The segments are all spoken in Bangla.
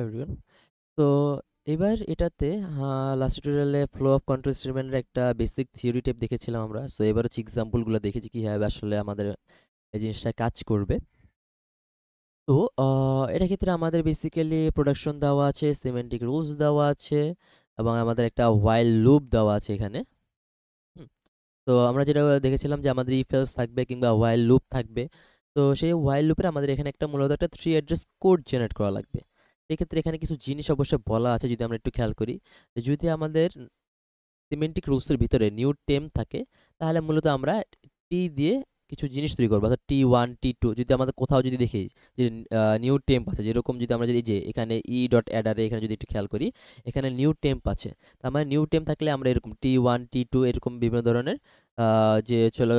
এভরিওয়ান। তো এবার এটাতে লাস্ট টিউটোরিয়ালে ফ্লো অফ কন্ট্রোল স্টেটমেন্টের একটা বেসিক থিওরি টাইপ দেখেছিলাম আমরা। সো এবার হচ্ছে এক্সাম্পলগুলো দেখেছি কিভাবে আসলে আমাদের এই জিনিসটা কাজ করবে। তো এটা ক্ষেত্রে আমাদের বেসিক্যালি প্রোডাকশন দেওয়া আছে, সিমেন্টিক রুলস দেওয়া আছে এবং আমাদের একটা হোয়াইল লুপ দেওয়া আছে এখানে। হুম, তো আমরা যেটা দেখেছিলাম যে আমাদের ইফ এলস থাকবে কিংবা হোয়াইল লুপ থাকবে। তো সেই হোয়াইল লুপের আমাদের এখানে একটা মূলত একটা 3 অ্যাড্রেস কোড জেনারেট করা লাগবে। এক্ষেত্রে এখানে কিছু জিনিস অবশ্যই বলা আছে, যদি আমরা একটু খেয়াল করি যে যদি আমাদের সিমেন্টিক রুলসের ভিতরে নিউ টেম থাকে, তাহলে মূলত আমরা টি দিয়ে কিছু জিনিস তৈরি করবো, অর্থাৎ T1 T2। যদি আমাদের কোথাও যদি দেখি যে নিউ টেম্প আছে, যেরকম যদি আমরা যদি এই যে এখানে ই.অ্যাডারে এখানে যদি একটু খেয়াল করি, এখানে নিউ টেম্প আছে। তার মানে নিউ টেম্প থাকলে আমরা এরকম T1 T2 এরকম বিভিন্ন ধরনের যে চলে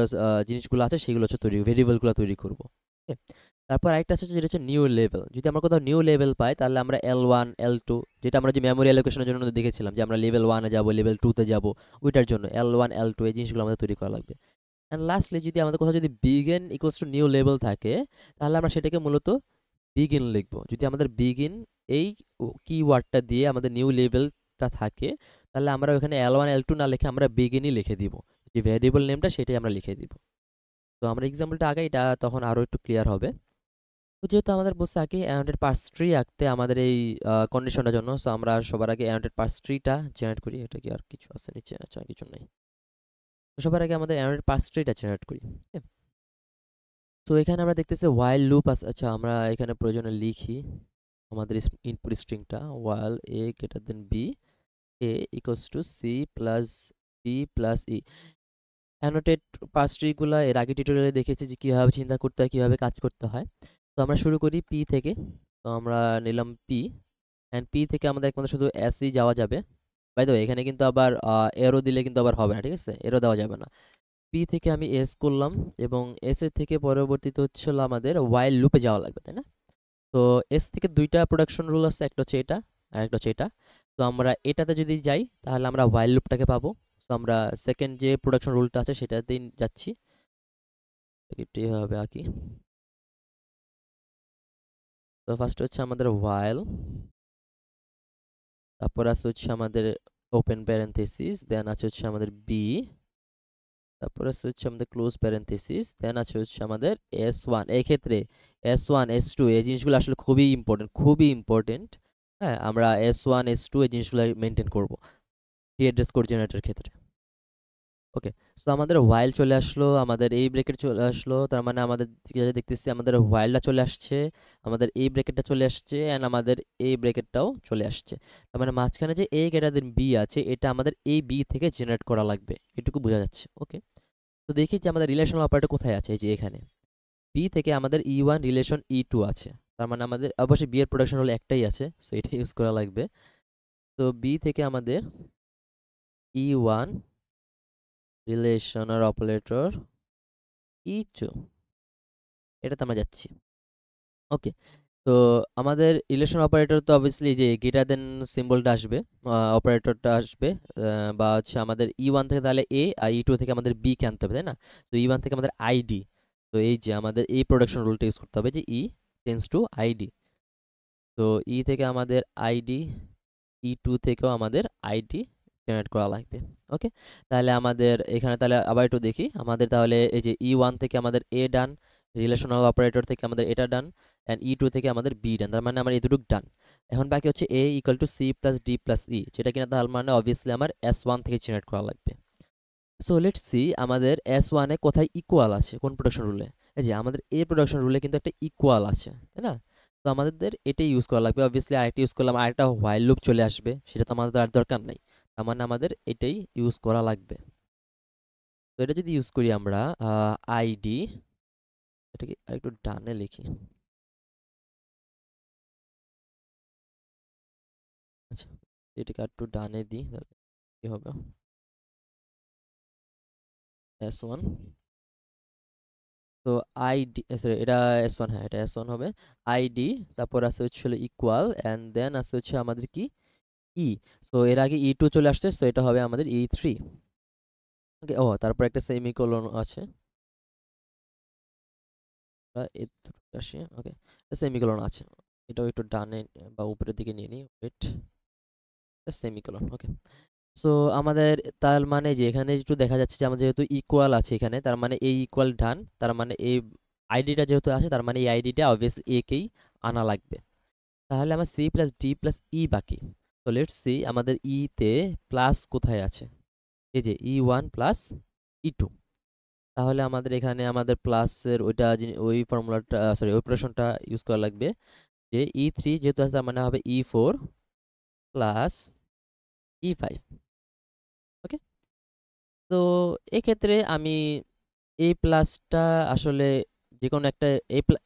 জিনিসগুলো আছে সেগুলো হচ্ছে তৈরি, ভেরিয়েবলগুলো তৈরি করবো। ওকে, তারপর আরেকটা আছে যেটা হচ্ছে নিউ লেভেল। যদি আমরা কোথাও নিউ লেভেল পাই, তাহলে আমরা L1 L2, যেটা আমরা যে মেমোরি অ্যালোকেশনের জন্য দেখেছিলাম যে আমরা লেভেল 1-এ যাবো, লেভেল 2-তে যাবো, ওইটার জন্য L1 L2 এই জিনিসগুলো আমাদের তৈরি করা লাগবে। অ্যান্ড লাস্টলি যদি আমাদের কোথাও যদি begin equals to new level থাকে, তাহলে আমরা সেটাকে মূলত বিগিন লিখবো। যদি আমাদের বিগিন এই কিওয়ার্ডটা দিয়ে আমাদের নিউ লেভেলটা থাকে, তাহলে আমরা ওখানে L1 L2 না লিখে আমরা বিগিনই লিখে দিব, যে ভ্যারিয়েবল নেমটা সেটাই আমরা লিখে দিব। তো আমরা এক্সাম্পলটা আগে, এটা তখন আরও একটু ক্লিয়ার হবে। তো যেহেতু আমাদের বলছে আগে অ্যানোটেড পার্স ট্রি আঁকতে আমাদের এই কন্ডিশনটার জন্য, সো আমরা সবার আগে অ্যানোটেড পার্স ট্রিটা জেনারেট করি। এটা কি আর কিছু আছে নিচে? আচ্ছা, কিছু নেই। তো সবার আগে আমাদের অ্যানোটেড পার্স ট্রিটা জেনারেট করি। তো এখানে আমরা দেখতেছি ওয়াইল লুপ আছে। আচ্ছা, আমরা এখানে প্রয়োজনে লিখি আমাদের ইনপুট স্ট্রিংটা, while A greater than B, A equals to C plus B plus E. Annotated parse ট্রিগুলো এর আগে টিউটোরিয়ালে দেখেছি যে কীভাবে চিন্তা করতে হয়, কীভাবে কাজ করতে হয়। তো আমরা শুরু করি পি থেকে। তো আমরা নিলাম পি, অ্যান্ড পি থেকে আমাদের একমাত্র শুধু এসই যাওয়া যাবে। বাই দ্য ওয়ে, এখানে কিন্তু আবার এরো দিলে কিন্তু আবার হবে না, ঠিক আছে? এরো দেওয়া যাবে না। পি থেকে আমি এস করলাম, এবং এস এর থেকে পরবর্তীতে হচ্ছে হলো আমাদের ওয়াইল লুপে যাওয়া লাগবে, তাই না? তো এস থেকে দুইটা প্রোডাকশন রুল আছে, একটা হচ্ছে এটা আর একটা হচ্ছে এটা। তো আমরা এটাতে যদি যাই, তাহলে আমরা ওয়াইল লুপটাকে পাবো। তো আমরা সেকেন্ড যে প্রোডাকশন রুলটা আছে সেটাতেই যাচ্ছি। একটু এভাবে আঁকি। তো ফার্স্ট হচ্ছে আমাদের ওয়াইল, তারপর আছে হচ্ছে আমাদের ওপেন প্যারেনথেসিস, দেন আছে হচ্ছে আমাদের বি, তারপর আছে হচ্ছে আমাদের ক্লোজ প্যারেনথেসিস, দেন আছে হচ্ছে আমাদের S1। এই ক্ষেত্রে S1 S2 এই জিনিসগুলো আসলে খুবই ইম্পর্টেন্ট, খুবই ইম্পর্টেন্ট। হ্যাঁ, আমরা S1 S2 এই জিনিসগুলো মেনটেন করব টি অ্যাড্রেস কোড জেনারেটরের ক্ষেত্রে। ওকে, সো আমাদের হোয়াইল চলে আসলো, আমাদের এই ব্রেকেট চলে আসলো, তার মানে আমাদের যেটা দেখতেছি আমাদের হোয়াইলটা চলে আসছে, আমাদের এই ব্রেকেটটা চলে আসছে, অ্যান্ড আমাদের এই ব্রেকেটটাও চলে আসছে। তার মানে মাঝখানে যে এ গ্রেটার দেন বি আছে, এটা আমাদের এই বি থেকে জেনারেট করা লাগবে, এটুকু বোঝা যাচ্ছে। ওকে, তো দেখি যে আমাদের রিলেশনাল অপারেটর কোথায় আছে। এই যে এখানে বি থেকে আমাদের E1 রিলেশন E2 আছে। তার মানে আমাদের অবশ্যই বি এর প্রোডাকশন হলো একটাই আছে, সো এটা ইউজ করা লাগবে। তো বি থেকে আমাদের E1 রিলেশনাল অপারেটর E2, এটাতে আমরা যাচ্ছি। ওকে, তো আমাদের রিলেশন অপারেটর তো অবভিয়াসলি যে গ্রেটার দেন সিম্বলটা আসবে, অপারেটরটা আসবে, বা হচ্ছে আমাদের E1 থেকে তাহলে এ, আর E2 থেকে আমাদের বি কে আনতে হবে, তাই না? তো E1 থেকে আমাদের আইডি। তো এই যে আমাদের এই প্রোডাকশন রুলটা ইউজ করতে হবে, যে ই টেন্স টু আইডি। তো ই থেকে আমাদের আইডি, E2 থেকেও আমাদের আইডি জেনারেট করা লাগবে। ওকে, তাহলে আমাদের এখানে তাহলে আবার একটু দেখি, আমাদের তাহলে এই যে E1 থেকে আমাদের এ ডান, রিলেশনাল অপারেটর থেকে আমাদের এটা ডান, অ্যান্ড E2 থেকে আমাদের বি ডান। তার মানে আমার এই দুটো ডান। এখন বাকি হচ্ছে A equal to C plus D plus E, যেটা কিনা তার মানে অবভিয়াসলি আমার S1 থেকে জেনারেট করা লাগবে। সো লেটস সি আমাদের S1-এ কোথায় ইকুয়াল আছে, কোন প্রোডাকশন রুলে। এই যে আমাদের এ প্রোডাকশন রুলে কিন্তু একটা ইকুয়াল আছে, তাই না? তো আমাদের এটাই ইউজ করা লাগবে। অবভিয়াসলি আরেকটা ইউজ করলাম, আরেকটা হোয়াইল লুপ চলে আসবে, সেটা তো আমাদের আর দরকার নাই। তার মানে আমাদের এটাই ইউজ করা লাগবে। তো এটা যদি ইউজ করি আমরা আইডি, এটাকে আরেকটু ডানে লিখি। আচ্ছা, এটাকে একটু ডানে দিই, তাহলে কি হবে? S1, তো আইডি, সরি এটা S1, হ্যাঁ এটা S1 হবে। আইডি, তারপর আছে হচ্ছে ইকুয়াল, অ্যান্ড দেন আছে হচ্ছে আমাদের কি ই। সো এর আগে E2 চলে আসছে, সো এটা হবে আমাদের E3। ওকে, ও তারপর একটা সেমিকোলন আছে, এ দুটো আসে। ওকে, সেমিকোলন আছে। এটাও একটু ডানে বা উপরের দিকে নিয়ে নিই, ওয়েট, সেমিকোলন, ওকে। সো আমাদের তার মানে যে এখানে একটু দেখা যাচ্ছে যে আমাদের যেহেতু ইকুয়াল আছে এখানে, তার মানে এই ইকুয়াল ডান, তার মানে এই আইডিটা যেহেতু আছে তার মানে এই আইডিটা অবভিয়াসলি এ কেই আনা লাগবে। তাহলে আমার সি প্লাস ডি প্লাস ই বাকি। তো লেটস সি আমাদের ই তে প্লাস কোথায় আছে, এই যে ই ওয়ান প্লাস ই টু। তাহলে আমাদের এখানে আমাদের প্লাসের ওইটা ওই ফর্মুলাটা, সরি ওই অপারেশনটা ইউজ করা লাগবে, যে ই থ্রি যেহেতু আছে তার মানে হবে ই ফোর প্লাস ই ফাইভ, ওকে। তো এক্ষেত্রে আমি এই প্লাসটা আসলে যে কোনো একটা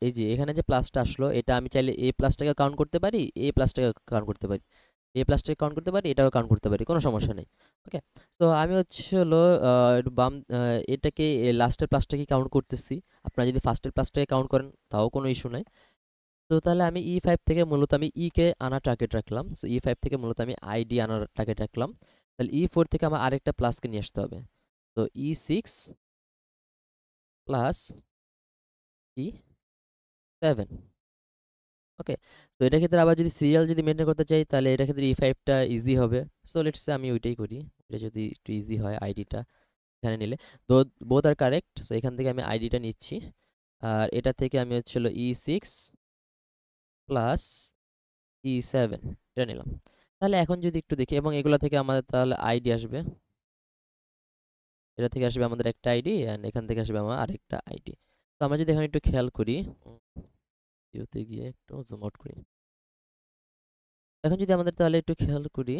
এই যে এখানে যে প্লাসটা আসলো এটা আমি চাইলে এ প্লাসটাকে কাউন্ট করতে পারি, এ প্লাসটাকে কাউন্ট করতে পারি, এ প্লাসটাকে কাউন্ট করতে পারি, এটাও কাউন্ট করতে পারি, কোনো সমস্যা নেই, ওকে। তো আমি হচ্ছে হলো একটু বাম এটাকে লাস্টের প্লাসটাকে কাউন্ট করতেছি। আপনারা যদি ফার্স্টের প্লাসটাকে কাউন্ট করেন তাও কোনো ইস্যু নাই। তো তাহলে আমি ই ফাইভ থেকে মূলত আমি ই কে আনার টার্গেট রাখলাম, সো ই ফাইভ থেকে মূলত আমি আইডি আনার টার্গেট রাখলাম। তাহলে ই ফোর থেকে আমার আরেকটা প্লাসকে নিয়ে আসতে হবে, তো ই সিক্স প্লাস ই সেভেন, ওকে। তো এটা ক্ষেত্রে আবার যদি সিরিয়াল যদি মেনটেন করতে চাই তাহলে এটা ক্ষেত্রে ই ফাইভটা ইজি হবে। সো লেটস সে আমি ওইটাই করি, এটা যদি একটু ইজি হয় আইডিটা এখানে নিলে। তো বোথ আর কারেক্ট, সো এখান থেকে আমি আইডিটা নিচ্ছি, আর এটা থেকে আমি হচ্ছিল ই সিক্স প্লাস ই সেভেন এটা নিলাম। তাহলে এখন যদি একটু দেখি, এবং এগুলো থেকে আমাদের তাহলে আইডি আসবে, এটা থেকে আসবে আমাদের একটা আইডি, অ্যান্ড এখান থেকে আসবে আমার আরেকটা আইডি। তো আমরা যদি এখন একটু খেয়াল করি, ভিউতে গিয়ে একটু জুম আউট করি, এখন যদি আমাদের তাহলে একটু খেয়াল করি,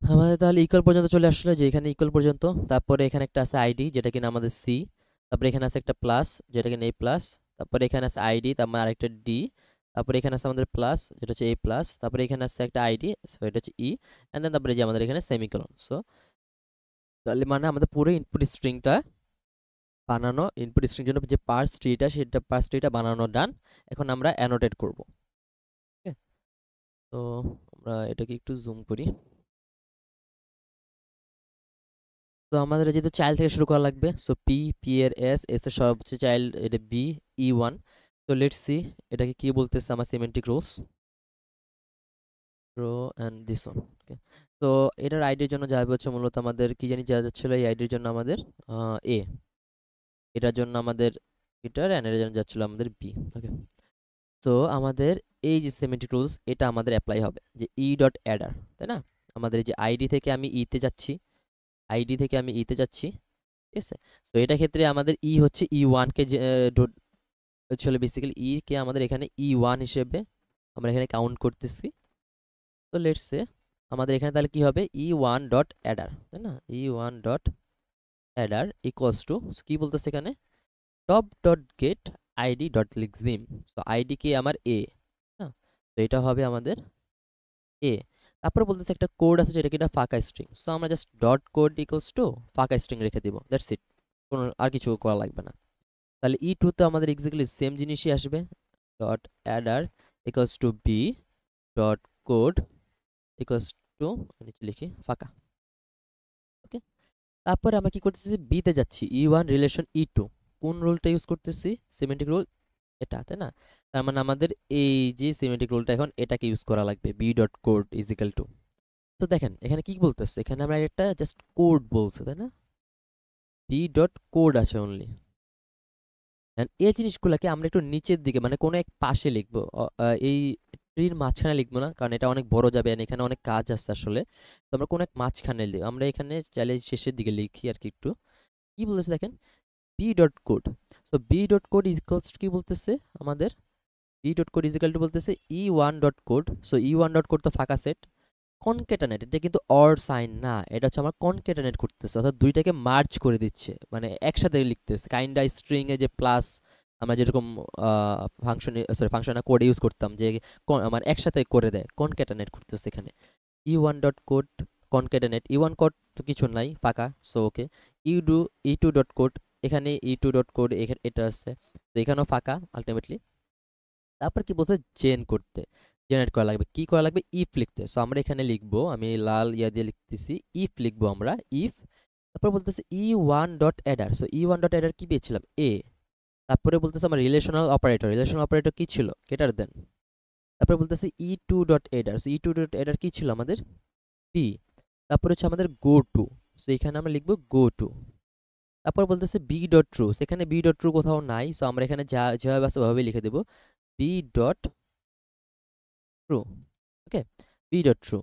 আমাদের তাহলে ইকুয়াল পর্যন্ত চলে আসলো, যে এখানে ইকুয়াল পর্যন্ত, তারপরে এখানে একটা আছে আইডি যেটা কিনা আমাদের সি, তারপরে এখানে আছে একটা প্লাস যেটা কিনা এ প্লাস, তারপরে এখানে আছে আইডি, তারপরে আরেকটা ডি, তারপরে এখানে আছে আমাদের প্লাস যেটা হচ্ছে এ প্লাস, তারপরে এখানে আছে একটা আইডি, সো এটা হচ্ছে ই, এন্ড দেন তারপরে যে আমাদের এখানে সেমিকোলন। সো তাহলে মানে আমাদের পুরো ইনপুট স্ট্রিংটা বানানো, ইনপুট স্ট্রিং জন্য যে পার্স ট্রিটা সেটা পার্স ট্রিটা বানানো ডান। এখন আমরা অ্যানোটেট করব, ওকে। তো আমরা এটাকে একটু জুম করি। তো আমাদের যেহেতু চাইল্ড থেকে শুরু করা লাগবে, সো পি, পি এর এস, এস এর সবচেয়ে চাইল্ড এটা বি, ই ওয়ান। তো লেটস সি এটাকে কি বলতেছে আমার semantic rules, row and this one, okay. তো এটার আইডির জন্য যাবে হচ্ছে মূলত আমাদের কি জানি যা যাচ্ছিল, এই আইডির জন্য আমাদের এ, এটার জন্য আমাদের এটার, অ্যান্ড এটার জন্য যাচ্ছিল আমাদের বি, ওকে। তো আমাদের এই যে সিমেন্টিক রুলস এটা আমাদের অ্যাপ্লাই হবে, যে ই ডট অ্যাডার, তাই না? আমাদের এই যে আইডি থেকে আমি ইতে যাচ্ছি, আইডি থেকে আমি ইতে যাচ্ছি, ঠিক আছে। তো এটা ক্ষেত্রে আমাদের ই হচ্ছে ই ওয়ানকে যে হচ্ছে বেসিক্যালি ই কে আমাদের এখানে ই ওয়ান হিসেবে আমরা এখানে কাউন্ট করতেছি। তো লেটস সে আমাদের এখানে তাহলে কি হবে, ই ওয়ান ডট অ্যাডার, তাই না? E one dot adder equals to কি বলতেছে এখানে, top dot get ID dot lexeme. তো আইডি কি আমার এ, না? তো এটা হবে আমাদের এ। তারপরে বলতেছে একটা কোড আছে যেটা কিনা ফাঁকা স্ট্রিং, সো আমরা just dot code equals two ফাঁকা স্ট্রিং রেখে দিব, দ্যাটস ইট, কোনো আর কিছু করা লাগবে না। তাহলে ই টু তে আমাদের এক্স্যাক্টলি সেম জিনিসই আসবে, dot adder equals to B dot code equals to, নিচে লিখি ফাঁকা, ওকে। তারপরে আমরা কি করতেছি, বি তে যাচ্ছি, ই ওয়ান রিলেশন ই টু, কোন রুলটা ইউজ করতেছি, সিমেন্টিক রুল এটা, তাই না? তার মানে আমাদের এই যে সিমেন্টিক রুলটা এখন এটাকে ইউজ করা লাগবে, B dot code equal to. তো দেখেন এখানে কি বলতেছে, এখানে আমরা একটা জাস্ট কোড বলছে, তাই না? বি ডট কোড আছে অনলি, এই জিনিসগুলোকে আমরা একটু নিচের দিকে মানে কোনো এক পাশে লিখবো, এই ট্রির মাঝখানে লিখবো না, কারণ এটা অনেক বড় যাবে, আর এখানে অনেক কাজ আছে আসলে। তো আমরা কোনো এক মাঝখানে লিখবো, আমরা এখানে চাইলে শেষের দিকে লিখি আর কি একটু। কি বলেছে দেখেন, B dot code, so B dot code equals to কি বলতেছে আমাদের, B dot code is equal to বলতেছে E one dot code, so E one dot code তো ফাঁকা সেট, কনকেটানেট, এটা কিন্তু অর সাইন না, এটা হচ্ছে আমার কনকেটানেট করতেছে, অর্থাৎ দুইটাকে মার্জ করে দিচ্ছে, মানে একসাথে লিখতেছে, কাইন্ডা স্ট্রিং এ যে প্লাস আমরা যেরকম ফাংশন, সরি ফাংশন না কোড ইউজ করতাম, যে আমার একসাথে করে দেয়, কনকেটানেট করতেছে এখানে। E one dot code concatenate, E one code তো কিছু নাই ফাঁকা, so okay. E two dot code, এখানে ই টু ডট কোড এটা আছে, তো এখানেও ফাঁকা আলটিমেটলি। তারপর কি বলছে, জেন করতে, জেনারেট করা লাগবে, কি করা লাগবে, ইফ লিখতে। সো আমরা এখানে লিখবো, আমি লাল ইয়া দিয়ে লিখতেছি, ইফ লিখবো আমরা, ইফ, তারপর বলতেছে E one dot adder, so E one dot Eder কি পেয়েছিলাম, এ, তারপরে বলতেছে আমার রিলেশনাল অপারেটর কি ছিল, গ্রেটার দেন। তারপরে বলতেছে ই2 ডট এডার, সো ই2 ডট এডার কি ছিল আমাদের, পি। তারপরে হচ্ছে আমাদের গো টু, সো এখানে আমরা লিখবো গো টু। তারপর বলতেছে বি ডট ট্রু, সেখানে বি ডট ট্রু কোথাও নাই, সো আমরা এখানে যা যেভাবে আছে ওভাবে লিখে দেবো বি ডট ট্রু। ওকে, বি ডট ট্রু।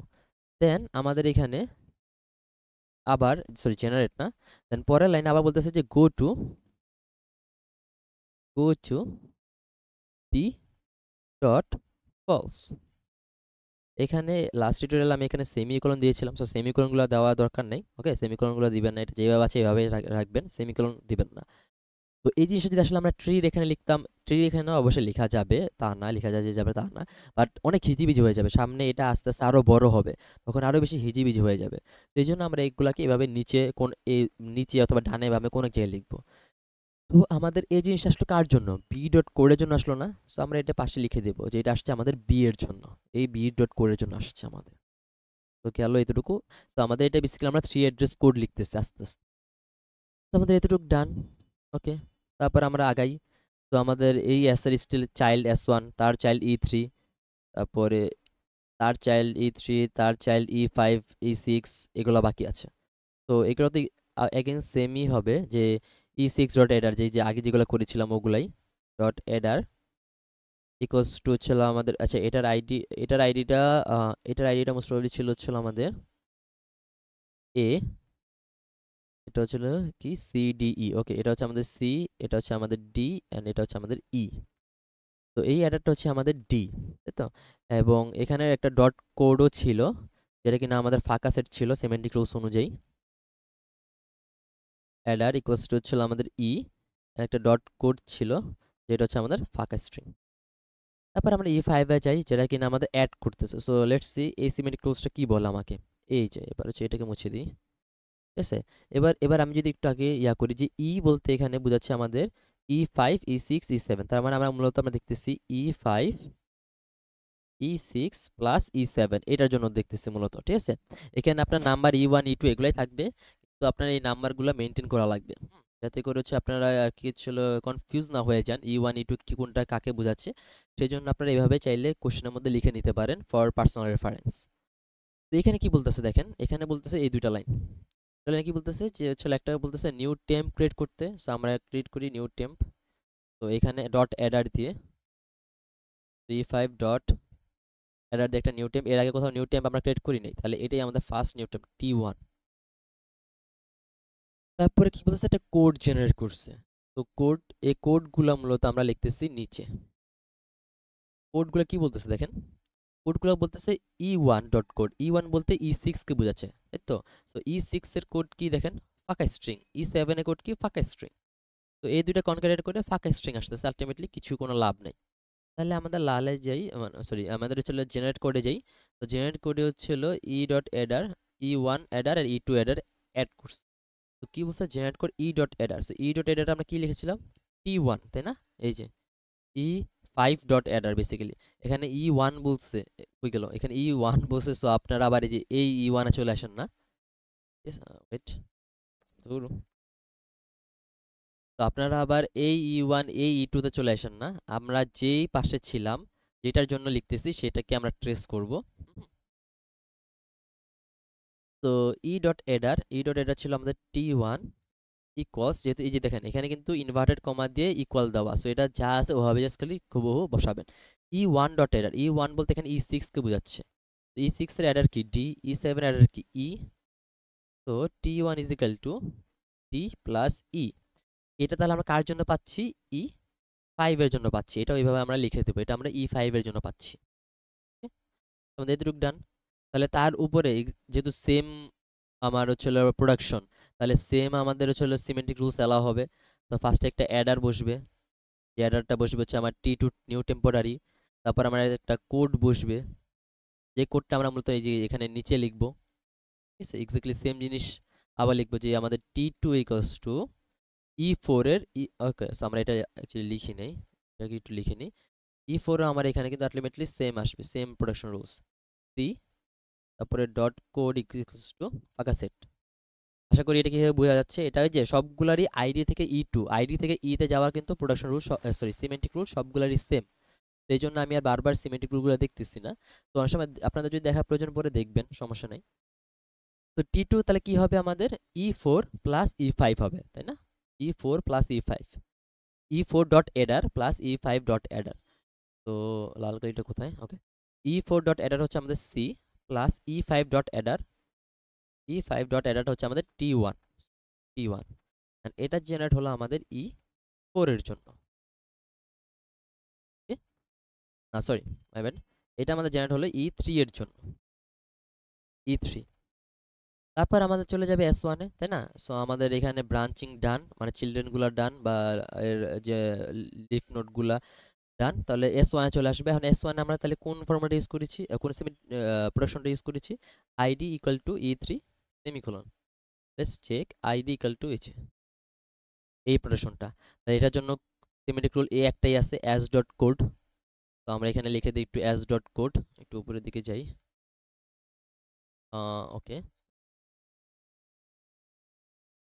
দেন আমাদের এখানে আবার সরি জেনারেট না, দেন পরের লাইনে আবার বলতেছে যে go to B dot false. এখানে লাস্ট টিউটোরিয়াল আমি এখানে সেমিকোলন দিয়েছিলাম, সো সেমিকোলনগুলো দেওয়া দরকার নেই। ওকে, সেমিকোলনগুলো দিবেন না, এটা যেভাবে আছে এইভাবেই রাখবেন, সেমিকোলন দিবেন না। তো এই জিনিসটা যদি আসলে আমরা ট্রির এখানে লিখতাম, ট্রির এখানেও অবশ্যই লেখা যাবে, তা না লেখা যাবে তা না, বাট অনেক হিজিবিজি হয়ে যাবে সামনে, এটা আস্তে আস্তে আরো বড় হবে, তখন আরো বেশি হিজিবিজি হয়ে যাবে। তো এই জন্য আমরা এইগুলাকে এভাবে নিচে কোন এই নিচে অথবা ডানে বামে কোনো এক জায়গায় লিখবো। তো আমাদের এই জিনিসটা আসলে কার জন্য, বি ডট কোডের জন্য আসলো না, সো আমরা এটা পাশে লিখে দেবো যে এটা আসছে আমাদের বি এর জন্য, এই বি ডট কোডের জন্য আসছে আমাদের। তো গেল এতটুকু। তো আমাদের এটা বেসিক্যালি আমরা থ্রি অ্যাড্রেস কোড লিখতেছি আস্তে আস্তে। তো আমাদের এতটুকু ডান। ওকে, তারপর আমরা আগাই। তো আমাদের এই এস এর স্টিল চাইল্ড S1, তার চাইল্ড E3, তারপরে তার চাইল্ড E3, তার চাইল্ড E5, E6, এগুলো বাকি আছে। তো এগুলোতে এগেন সেমই হবে যে E6 ডট এডার, যে যে আগে যেগুলো করেছিলাম ওগুলাই, ডট এডার ইকুয়ালস টু ছিল আমাদের, আচ্ছা এটার আইডিটা মোস্ট প্রবাবলি ছিল আমাদের এ, এটা হচ্ছিল কি CDE। ওকে, এটা হচ্ছে আমাদের সি, এটা হচ্ছে আমাদের ডি, এন্ড এটা হচ্ছে আমাদের ই। তো এই অ্যাডারটা হচ্ছে আমাদের ডি, তাই তো। এবং এখানে একটা ডট কোডও ছিল, যেটা কিনা আমাদের ফাঁকা সেট ছিল সেমেন্টিক রুলস অনুযায়ী। অ্যাডার ইকুয়ালস টু হচ্ছিল আমাদের ই, একটা ডট কোড ছিল যেটা হচ্ছে আমাদের ফাঁকা স্ট্রিং। তারপর আমরা E5 এ যাই, যেটা কিনা আমাদের অ্যাড করতেছে। সো লেটস সি এই সিমেন্টিক রুলসটা কি বলে আমাকে। এই যে এবার হচ্ছে এটাকে মুছে দিই, ঠিক আছে। এবার এবার আমি যদি একটু আগে ইয়া করি যে ই বলতে এখানে বোঝাচ্ছে আমাদের E5 E6 E7, তার মানে আমরা দেখতেছি E5 E6 প্লাস E7, এটার জন্য দেখতেছি মূলত, ঠিক আছে। এখানে আপনার নাম্বার E1 E2 এগুলাই থাকবে, তো আপনার এই নাম্বারগুলো মেনটেন করা লাগবে, যাতে করে হচ্ছে আপনারা আর কি ছিল কনফিউজ না হয়ে যান E1 E2 কি কোনটা কাকে বোঝাচ্ছে। সেই জন্য আপনারা এইভাবে চাইলে কোশ্চেনের মধ্যে লিখে নিতে পারেন ফর পার্সোনাল রেফারেন্স। তো এখানে কি বলতেছে দেখেন, এখানে বলতেছে এই দুইটা লাইন, তাহলে কি বলতেছে যে হচ্ছে একটা বলতেছে নিউ টেম্প ক্রিয়েট করতে, সো আমরা ক্রিয়েট করি নিউ টেম্প। তো এখানে ডট অ্যাডার দিয়ে E5 ডট অ্যাডার দিয়ে একটা নিউ টেম্প, এর আগে কোথাও নিউ টেম্প আমরা ক্রিয়েট করি নাই, তাহলে এটাই আমাদের ফার্স্ট নিউ টেম্প T1। তারপরে কি বলতেছে একটা কোড জেনারেট করছে। তো এই কোডগুলো মূলত আমরা লিখতেছি নিচে। কোডগুলো কি বলতেছে দেখেন, কোডগুলো বলতেছে E1 ডট কোড, E1 বলতে E6 কে বোঝাচ্ছে, তাই তো। সো E6 এর কোড কি দেখেন, ফাঁকা স্ট্রিং। E7 এর কোড কি, ফাঁকা স্ট্রিং। তো এই দুইটা কনক্যাটেট করে ফাঁকা স্ট্রিং আসতেছে, আলটিমেটলি কিছু কোনো লাভ নাই। তাহলে আমাদের লালে যাই, সরি আমাদের হচ্ছিল জেনারেট কোডে যাই। তো জেনারেট কোডে হচ্ছিল E dot adder, E1 adder আর E2 অ্যাডার অ্যাড করছে। তো কি বলছে, generate code E dot adder, so ই ডট অ্যাডার আমরা কি লিখেছিলাম T1, তাই না। এই যে E5 ডট অ্যাডার বেসিক্যালি, এখানে E1 বলছে, হয়ে গেল এখানে E1 বলছে, সো আপনারা আবার এই যে এই E1 এ চলে আসেন না, ঠিক আছে। ওয়েট, ধুর। তো আপনারা আবার এই E1 এই E2 তে চলে আসেন না, আমরা যেই পাশে ছিলাম, যেটার জন্য লিখতেছি সেটাকে আমরা ট্রেস করব। তো ই ডট এডার ছিল আমাদের T1 ইকুয়ালস, যেহেতু এই যে দেখেন এখানে কিন্তু ইনভার্টেড কমা দিয়ে ইকুয়াল দেওয়া, সো এটা যা আছে ওভাবে জাস্ট খালি হুবহু বসাবেন। E1 বলতে এখানে E6 কে বোঝাচ্ছে, E6 এর অ্যাডার কি ডি, E7 অ্যাডার কি ই। তো T1 is equal to D plus E. এটা তাহলে আমরা কার জন্য পাচ্ছি, E5 এর জন্য পাচ্ছি, এটা ওইভাবে আমরা লিখে দেবো, এটা আমরা E5 এর জন্য পাচ্ছি। Okay? আমাদের এতটুক ডান। তাহলে তার উপরে যেহেতু সেম আমার হচ্ছিল প্রোডাকশন, তাহলে সেম আমাদের হচ্ছিল সিমেন্টিক রুলস অ্যালাউ হবে। তো ফার্স্টে একটা অ্যাডার বসবে, যে অ্যাডারটা বসবে হচ্ছে আমার T2 নিউ টেম্পোরারি। তারপর আমার একটা কোড বসবে, যে কোডটা আমরা মূলত এই যে এখানে নিচে লিখবো, ঠিক আছে। এক্স্যাক্টলি সেম জিনিস আবার লিখবো, যে আমাদের T2 ইকুয়ালস টু E4 এর ওকে, সো আমরা এটা অ্যাকচুয়ালি লিখি নেই, এটাকে একটু লিখে নিই। E4 আমার এখানে কিন্তু আলটিমেটলি সেম আসবে, সেম প্রোডাকশন রুলস। সি, তারপরে ডট কোড ইকুয়ালস টু ফাঁকা সেট। আশা করি এটা কিভাবে বোঝা যাচ্ছে। এটা ওই যে সবগুলারই আইডি থেকে আইডি থেকে তে যাওয়ার কিন্তু production rule, sorry semantic rule সবগুলারই সেম। এই জন্য আমি আর বারবার সিমেন্টিক রুলগুলো দেখতেছি না। তো অনেক সময় আপনাদের যদি দেখার প্রয়োজন পড়ে দেখবেন, সমস্যা নাই। তো T2 তাহলে কি হবে আমাদের, E4 প্লাস E5 হবে, তাই না? E4 plus E5, E4 dot এডার plus E5 dot এডার। তো লাল কালিটা কোথায়, ওকে। E4 ডট এডার হচ্ছে আমাদের C, plus E5 dot adder, E5 dot adder হচ্ছে আমাদের T1, and এটা জেনারেট হলো আমাদের E4 এর জন্য। ওকে, না সরি, মাই ব্যাড, এটা আমাদের জেনারেট হলো E3 এর জন্য, E3। তারপর আমাদের চলে যাবে S1 এ, তাই না? সো আমাদের এখানে ব্রাঞ্চিং ডান, মানে চিলড্রেন গুলা ডান, বা এর যে লিফ নোড গুলা ডান। তাহলে S1 এ চলে আসবে। এখন S1 এ আমরা তাহলে কোন ফর্মুলাটা ইউজ করেছি, কোন প্রোডাকশনটা ইউজ করেছি? ID equal to E3 semicolon. Let's check ID equal to এই প্রোডাকশনটা। তাই এটার জন্য সিমেট্রিক রুল এ একটাই আছে, অ্যাজ ডট কোড। তো আমরা এখানে লিখে দিই একটু অ্যাজ ডট কোড, একটু উপরের দিকে যাই। Okay,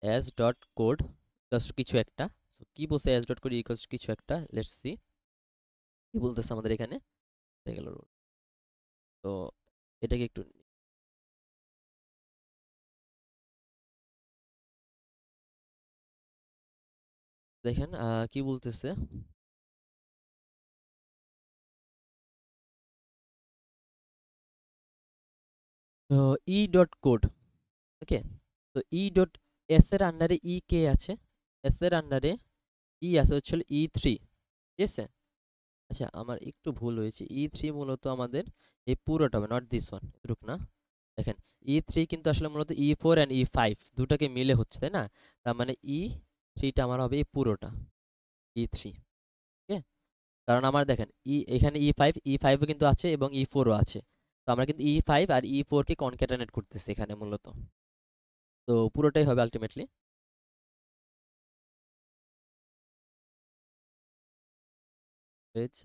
s dot code equals to কিছু একটা। সো কি বলছে s dot code equals to কিছু একটা, লেটস সি কি বলতেছে আমাদের এখানে। হয়ে গেল রুল। তো এটাকে একটু দেখেন কি বলতেছে। তো ই ডট কোড, ওকে। তো ই ডট এস এর আন্ডারে ই কে আছে, এস এর আন্ডারে ই আছে হচ্ছে E3, ঠিক আছে? আচ্ছা, আমার একটু ভুল হয়েছে, E3 মূলত আমাদের এই পুরোটা হবে, নট দিস ওয়ান, এটুক না। দেখেন E3 কিন্তু আসলে মূলত E4 অ্যান্ড E5 দুটাকে মিলে হচ্ছে, তাই না? তার মানে E3টা আমার হবে এই পুরোটা, E3, ওকে। কারণ আমার দেখেন এখানে E5 ও কিন্তু আছে এবং E4 ও আছে। তো আমরা কিন্তু E5 আর E4 কে কনক্যাটেনেট করতেছি এখানে মূলত। তো পুরোটাই হবে আলটিমেটলি।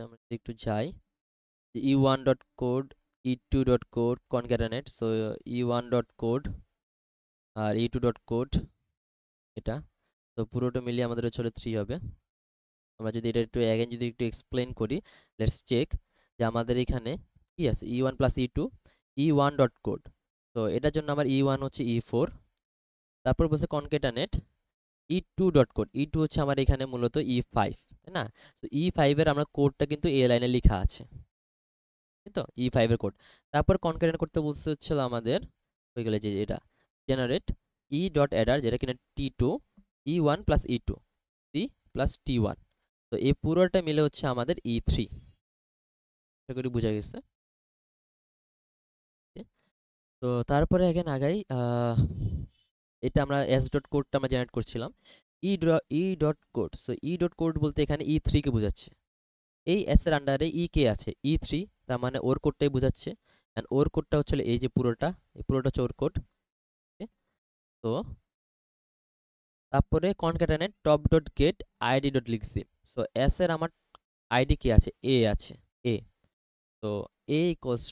আমরা যদি একটু যাই, E1 dot code, E2 dot code concatenate, so E1 dot code আর E2 ডট কোড, এটা। তো পুরোটা মিলিয়ে আমাদের হচ্ছে 3 হবে। আমরা যদি এটা একটু অ্যাগেন যদি একটু এক্সপ্লেন করি, লেটস চেক যে আমাদের এখানে কি আছে, E1 plus E2, E1 dot code. তো এটার জন্য আমার E1 হচ্ছে E4, তারপর বলছে কনকেটানেট E2 ডট কোড, E2 হচ্ছে আমার এখানে মূলত E5, তাই না? তো E5 এর আমরা কোডটা কিন্তু এ লাইনে লেখা আছে, তাই তো, E5 এর কোড। তারপর কনকেটেনেট করতে বলছে হচ্ছিল আমাদের, হয়ে গেলে যে এটা জেনারেট ই ডট অ্যাডার, যেটা কিনা T2, E1 plus E2, C plus T1। তো এই পুরোটা মিলে হচ্ছে আমাদের E3। আশা করি বোঝা গেছে। Okay? তো তারপরে again আগাই, এটা আমরা এস ডট কোডটা আমরা জেনারেট করছিলাম, E dot code. So E dot code বলতে এখানে E3 কে বোঝাচ্ছে। এই এস এর আন্ডারে ই কে আছে, E3, তার মানে ওর কোডটাই বোঝাচ্ছে। অ্যান্ড ওর কোডটা হচ্ছে এই যে পুরোটা, এই পুরোটা হচ্ছে ওর কোড। তো তারপরে concatenate top dot get ID dot লিখছি। সো এস এর আমার আইডি কি আছে, এ আছে, এ। তো এ ইকুয়ালস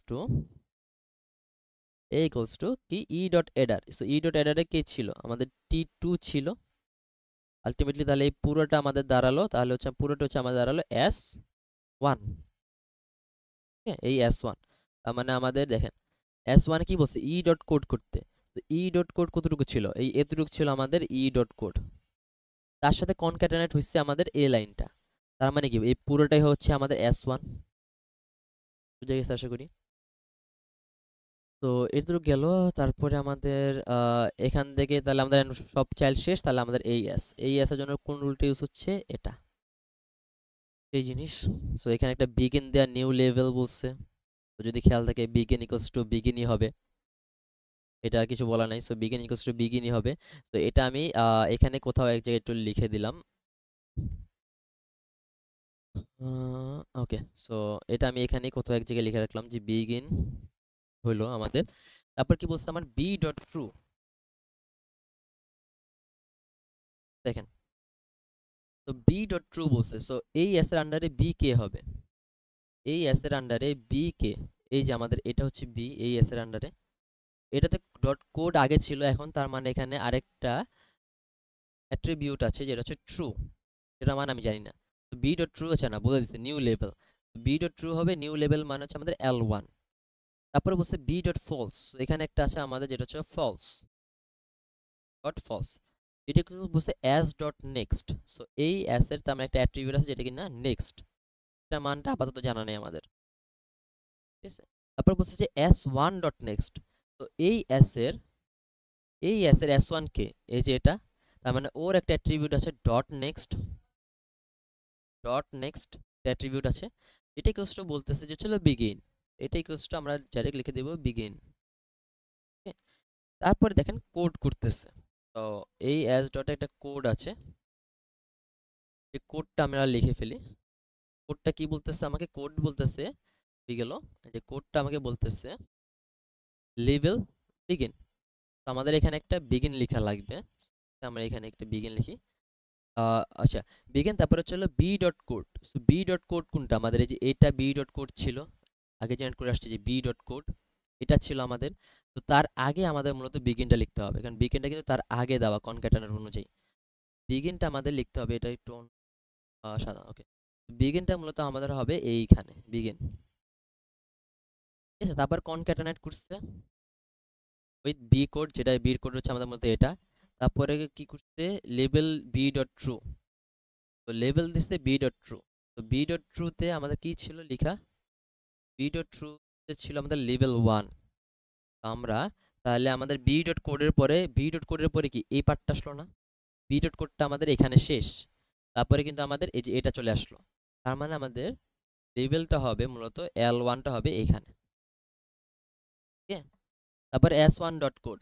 টু কি, ই ডট এডার। সো ই ডট এডারে কে ছিল, আমাদের T2 ছিল আলটিমেটলি। তাহলে এই পুরোটা আমাদের দাঁড়ালো, তাহলে হচ্ছে পুরোটা হচ্ছে আমাদের দাঁড়ালো S1, এই S1। তার মানে আমাদের দেখেন S1 কি বলছে, ই ডট কোড করতে। তো ই ডট কোড কতটুকু ছিল, এই এতটুকু ছিল আমাদের ই ডট কোড। তার সাথে কনক্যাটেনেট হচ্ছে আমাদের এ লাইনটা। তার মানে কি, এই পুরোটাই হচ্ছে আমাদের S1। বুঝে গেছে আশা করি। তো এটুকু গেল। তারপরে আমাদের এখান থেকে তাহলে আমাদের সব চাইল্ড শেষ। তাহলে আমাদের এই এস এর জন্য কোন রুলটা ইউজ হচ্ছে, এটা এই জিনিস। সো এখানে একটা বিগিন দেয়া নিউ লেভেল বলছে। তো যদি খেয়াল থাকে বিগিন ইকুয়ালস টু বিগিনই হবে, এটা আর কিছু বলা নাই। সো বিগিন ইকুয়ালস টু বিগিনই হবে। তো এটা আমি এখানে কোথাও এক জায়গায় একটু লিখে দিলাম। ওকে, সো এটা আমি এখানে কোথাও এক জায়গায় লিখে রাখলাম যে বিগিন হলো আমাদের। তারপর কি বলছে আমার বি ডট ট্রু, দেখেন। তো বি ডট ট্রু বলছে। সো এই এস এর আন্ডারে বি কে হবে, এই এস এর আন্ডারে বি কে, এই যে আমাদের এটা হচ্ছে বি এই এস এর আন্ডারে, এটাতে ডট কোড আগে ছিল, এখন তার মানে এখানে আরেকটা অ্যাট্রিবিউট আছে যেটা হচ্ছে ট্রু, যেটা মানে আমি জানি না। তো বি ডট ট্রু আছে না, বলে দিচ্ছে new level. B dot true হবে, নিউ লেভেল মানে হচ্ছে আমাদের L1। তারপরে বলছে বি ডট ফলস, এখানে একটা আছে আমাদের যেটা হচ্ছে ফলস, ডট ফলস। এটা কিন্তু বলছে অ্যাজ ডট নেক্সট। সো এই অ্যাস এর তার মানে একটা অ্যাট্রিবিউট আছে যেটা কিনা নেক্সট, এটা মানটা আপাতত জানা নেই আমাদের, ঠিক আছে। তারপর বলছে যে S1 ডট নেক্সট। তো এই অ্যাস এর S1 কে, এই যে এটা, তার মানে ওর একটা অ্যাট্রিবিউট আছে dot next, dot next attribute আছে। এটা ইকুয়ালস টু বলতেছে যে ছিল বিগিন, এটা ইকুয়ালস টু আমরা ডাইরেক্ট লিখে দেব বিগিন। তারপরে দেখেন কোড করতেছে। তো এই অ্যাস ডটে একটা কোড আছে, এই কোডটা আমরা লিখে ফেলি। কোডটা কি বলতেছে আমাকে, কোড বলতেছে হয়ে গেল, এই যে কোডটা আমাকে বলতেছে লেভেল বিগিন। তো আমাদের এখানে একটা বিগিন লেখা লাগবে, আমরা এখানে একটা বিগিন লিখি। আচ্ছা, বিগিন তারপরে হচ্ছে হলো B dot code. So B dot code কোনটা আমাদের, এই যে এটা বি ডট কোড ছিল, আগে জেনারেট করে আসছে যে বি ডট কোড, এটা ছিল আমাদের। তো তার আগে আমাদের মূলত বিগিনটা লিখতে হবে, কারণ বিগিনটা কিন্তু তার আগে দেওয়া কনক্যাটেনার অনুযায়ী। বিগিনটা আমাদের লিখতে হবে, এটা একটু সাদা, ওকে। বিগিনটা মূলত আমাদের হবে এইখানে বিগিন, ঠিক আছে। তারপর কনক্যাটেনেট করছে উইথ বি কোড, যেটা বি কোড হচ্ছে আমাদের মধ্যে এটা। তারপরে কি করছে, লেভেল বি ডট ট্রু। তো লেভেল দিচ্ছে বি ডট ট্রু। তো বি ডট ট্রুতে আমাদের কি ছিল লেখা, বি ডট ট্রুতে ছিল আমাদের লেভেল 1। আমরা তাহলে আমাদের বি ডট কোডের পরে, বি ডট কোডের পরে কি এই পার্টটা আসলো না, বি ডট কোডটা আমাদের এখানে শেষ। তারপরে কিন্তু আমাদের এই যে এটা চলে আসলো, তার মানে আমাদের লেভেলটা হবে মূলত L1টা হবে এইখানে, ঠিক আছে। তারপর S1 ডট কোড,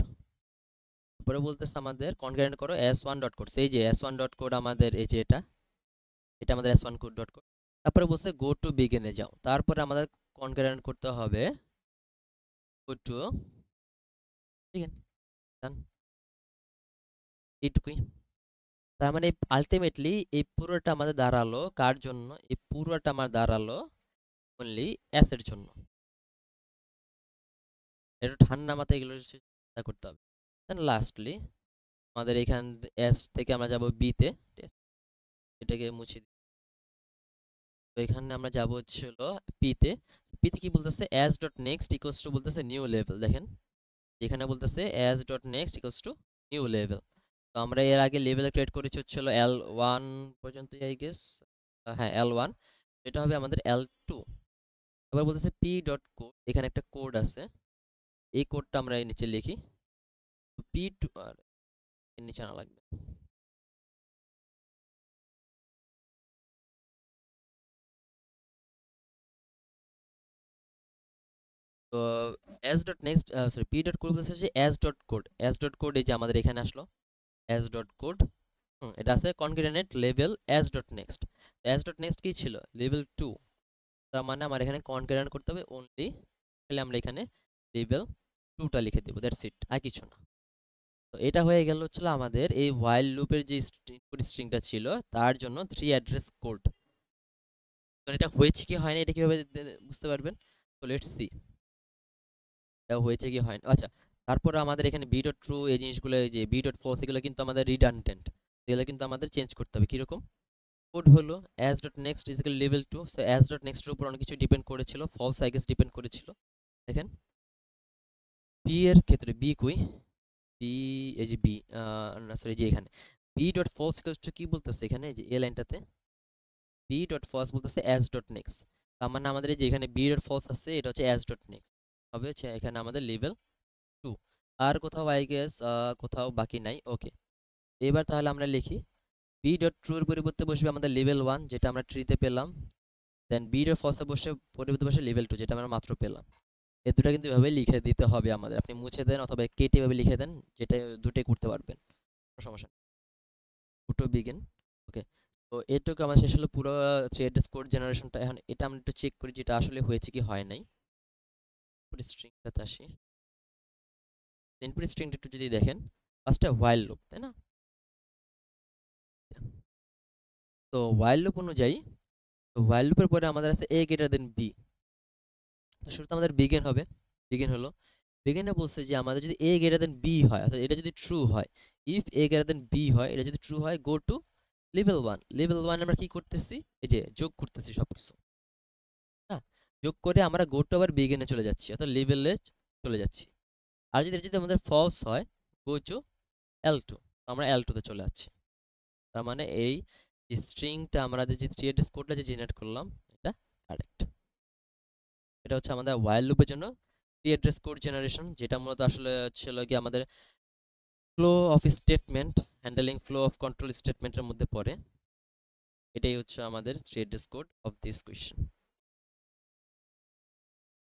তারপরে বলতেছে আমাদের কনক্যাটেনেট করো S1 ডট কোড। সেই যে S1 ডট কোড আমাদের এই যে এটা, এটা আমাদের S1 কোড ডট কোড। তারপরে বলছে গো টু বিগিনে যাও, তারপরে আমাদের কনক্যাটেনেট করতে হবে গো টু বিগিন, ডান, এইটুকুই। তার মানে আলটিমেটলি এই পুরোটা আমাদের দাঁড়ালো কার জন্য, এই পুরোটা আমার দাঁড়ালো অনলি এস এর জন্য। একটু ঠান্ডা মাথায় এগুলো চিন্তা করতে হবে। দেন লাস্টলি আমাদের এখান এস থেকে আমরা যাব বি তে, ঠিক আছে? এটাকে মুছে দিই। তো এখানে আমরা যাব হচ্ছে হলো পি তে। পি তে কি বলতেছে, as dot next equals to বলতেছে নিউ লেভেল। দেখেন এখানে বলতেছে as dot next equals to new level. তো আমরা এর আগে লেভেল ক্রিয়েট করেছি হচ্ছে হলো L1 পর্যন্ত, আই গেস, হ্যাঁ L1, এটা হবে আমাদের L2। এবার বলতেছে পি ডট কোড, এখানে একটা কোড আছে, এই কোডটা আমরা এই নিচে লিখি। পি টু, আর এর নিচে আনা লাগবে। তো S dot next, sorry, P dot code বলতেছে যে S dot code, S dot code এই যে আমাদের এখানে আসলো এস ডট কোড। এটা আছে concatenate level s dot next. S dot next কি ছিল, লেভেল 2। তার মানে আমার এখানে কনক্যাটেনেট করতে হবে অনলি, তাহলে আমরা এখানে লেভেল 2টা লিখে দেবো, দ্যাটস ইট, আর কিছু না। তো এটা হয়ে গেল হচ্ছিল আমাদের এই হোয়াইল লুপের যে ইনপুট স্ট্রিংটা ছিল তার জন্য 3 অ্যাড্রেস কোড। এটা হয়েছে কি হয় না এটা কিভাবে বুঝতে পারবেন, তো লেটস সি এটা হয়েছে কি হয় না। আচ্ছা, তারপরে আমাদের এখানে বি ডট ট্রু এই জিনিসগুলো, এই যে বি ডট ফলস, এগুলো কিন্তু আমাদের রিডান্ডেন্ট, এগুলো কিন্তু আমাদের চেঞ্জ করতে হবে। কিরকম, কোড হলো s dot next is equal level 2। So s dot নেক্সটের উপর অনেক কিছু ডিপেন্ড করেছিল, ফলস আই গেস ডিপেন্ড করেছিল। দেখেন বি এর ক্ষেত্রে বি কই, বি, এই যে বি, না সরি, যে এখানে বি ডট ফলস কি বলতেছে এখানে, এই যে এই লাইনটাতে বি ডট ফলস বলতেছে অ্যাজ ডট নেক্সট। তার মানে আমাদের এই যে এখানে বি ডট ফলস আছে, এটা হচ্ছে অ্যাজ ডট নেক্সট হবে হচ্ছে এখানে আমাদের লেভেল 2। আর কোথাও আই গেস কোথাও বাকি নাই, ওকে। এবার তাহলে আমরা লিখি বি ডট ট্রু এর পরিবর্তে বসবে আমাদের লেভেল 1, যেটা আমরা ট্রিতে পেলাম। দেন বি ডট ফলসে বসে পরিবর্তে বসে লেভেল 2, যেটা আমরা মাত্র পেলাম। এই দুটো কিন্তু এভাবে লিখে দিতে হবে আমাদের, আপনি মুছে দেন অথবা কেটে এভাবে লিখে দেন, যেটা দুটোই করতে পারবেন, কোনো সমস্যা নেই। দুটো বিগিন, ওকে। তো এটুকু আমার শেষ হলো পুরো থ্রেড স্কোর জেনারেশনটা। এখন এটা আমরা একটু চেক করি যেটা আসলে হয়েছে কি হয় নাই। ইনপুট স্ট্রিংটাতে আসি, ইনপুট স্ট্রিংটা একটু যদি দেখেন, ফার্স্টে হোয়াইল লুপ, তাই না? তো হোয়াইল লুপ অনুযায়ী, তো হোয়াইল লুপের পরে আমাদের আছে এ গ্রেটার দেন বি। তো শুরুতে আমাদের বিগিন হবে, বিগিন হলো বিজ্ঞানে বলছে যে আমাদের যদি a গ্রেটার দেন b হয়, অর্থাৎ এটা যদি ট্রু হয়, if a greater than b হয়, এটা যদি ট্রু হয়, গো টু লেভেল 1। লেভেল 1 আমরা কি করতেছি, এই যে যোগ করতেছি সবকিছু। হ্যাঁ, যোগ করে আমরা গো টু আবার বিগিনে চলে যাচ্ছি, অর্থাৎ লেভেলে চলে যাচ্ছি। আর যদি এটা যদি আমাদের ফলস হয়, গো টু L2, আমরা L2 তে চলে যাচ্ছি। তার মানে এই স্ট্রিংটা আমরা যে থ্রি অ্যাড্রেস কোডটা যে জেনারেট করলাম, এটা কারেক্ট। এটা হচ্ছে আমাদের while লুপের জন্য থ্রি অ্যাড্রেস কোড জেনারেশন, যেটা মূলত আসলে ছিল কি আমাদের flow of statement, handling flow of control স্টেটমেন্টের মধ্যে পড়ে। এটাই হচ্ছে আমাদের three address code of this question.